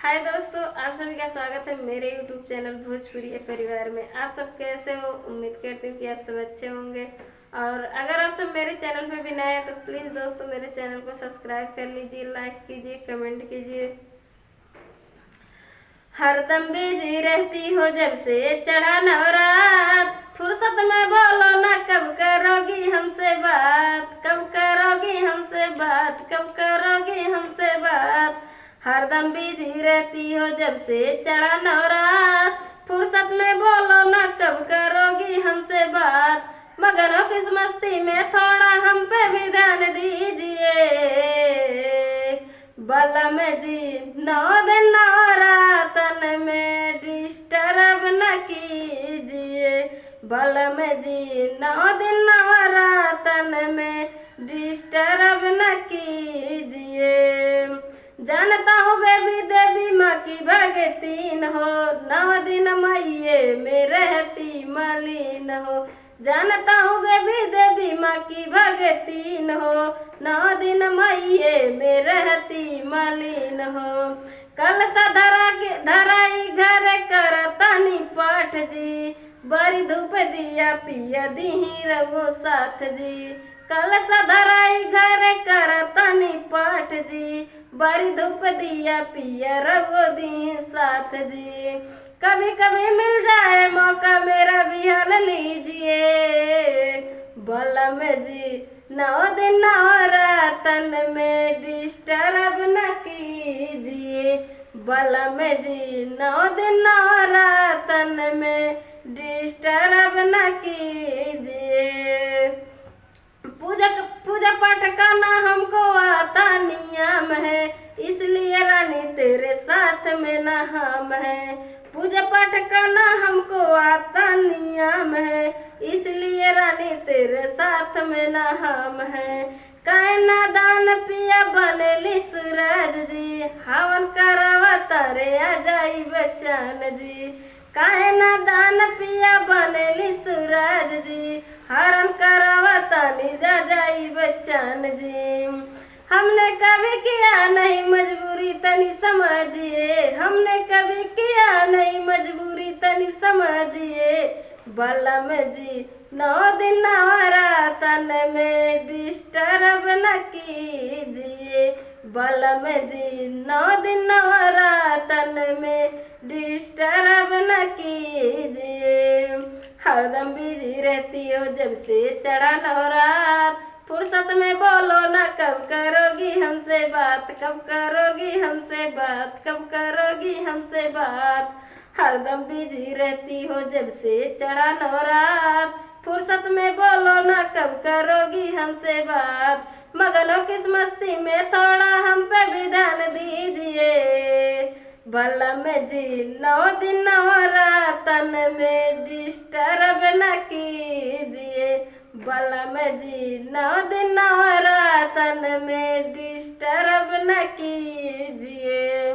हाय दोस्तों, आप सभी का स्वागत है मेरे यूट्यूब चैनल भोजपुरी परिवार में। आप सब कैसे हो? उम्मीद करती हूँ कि आप सब अच्छे होंगे। और अगर आप सब मेरे चैनल पे भी नए हैं तो प्लीज़ दोस्तों मेरे चैनल को सब्सक्राइब कर लीजिए, लाइक कीजिए, कमेंट कीजिए। हरदम बिजी रहती हो जब से चढ़ा नवरात, फुर्सत में बोलो ना कब करोगी हमसे बात, कब करोगी हमसे बात, कब करोगी हमसे बात। हरदम बिजी रहती हो जब से चढ़ा नवरात, फुर्सत में बोलो ना कब करोगी हमसे बात। मगन हो किस मस्ती में थोड़ा हम पे भी ध्यान दीजिए। बलम जी 9 दिन नवरातन में डिस्टर्ब न कीजिए। बलम जी 9 दिन नवरातन में डिस्टर्ब न कीजिए। जानता हूँ बेबी देवी माँ की भगतीन हो, 9 दिन मैये में रहती मलिन हो। जानता हूँ बेबी देवी माँ की भगतीन हो, 9 दिन मैये में रहती मलिन हो। कल सा धराई घर कर तनी पाठ जी, बड़ी धूप दिया पिया दीही रघु साथ जी। कल सा धराई घर कर तनी पाठ जी, बड़ी धूप दिया पिया रघु दी साथ जी। कभी कभी मिल जाए मौका मेरा भी हाल लीजिए। बलम जी 9 दिन नवरातन में डिस्टर्ब न कीजिए। बलम जी 9 दिन नवरातन में डिस्टर्ब न कीजिए। पूजा पाठ करना हमको आता नियम है, इसलिए रानी तेरे साथ में ना हम है। पूजा पाठ करना हमको आता नियम है, इसलिए रानी तेरे साथ में ना हम है। कायना दान पिया बनेली सूरज जी, हवन करवा तारे आ जाई बचन जी। कायना दान पिया बनेली सूरज जी, हरण करवा तानी जा जाई बचन जी। हमने कभी किया नहीं मजबूरी तनी समझिए, हमने कभी किया नहीं मजबूरी तनी समझिए। बलम जी 9 दिन नवरातन में डिस्टर्ब न कीजिए। बलम जी 9 दिन नवरातन में डिस्टर्ब न कीजिए। हरदम बिजी रहती हो जब से चढ़ा नवरात, फुर्सत में बोलो ना कब करोगी हमसे बात, कब करोगी हमसे बात, कब करोगी हमसे बात। हरदम बिजी रहती हो जब से चढ़ा नवरात, फुर्सत में बोलो ना कब करोगी हमसे बात। मगन हो किस मस्ती में थोड़ा हम पे भी ध्यान दीजिए। बलम जी 9 दिन नवरातन में डिस्टर्ब न कीजिए। बलम जी 9 दिन नवरातन में डिस्टर्ब न कीजिए।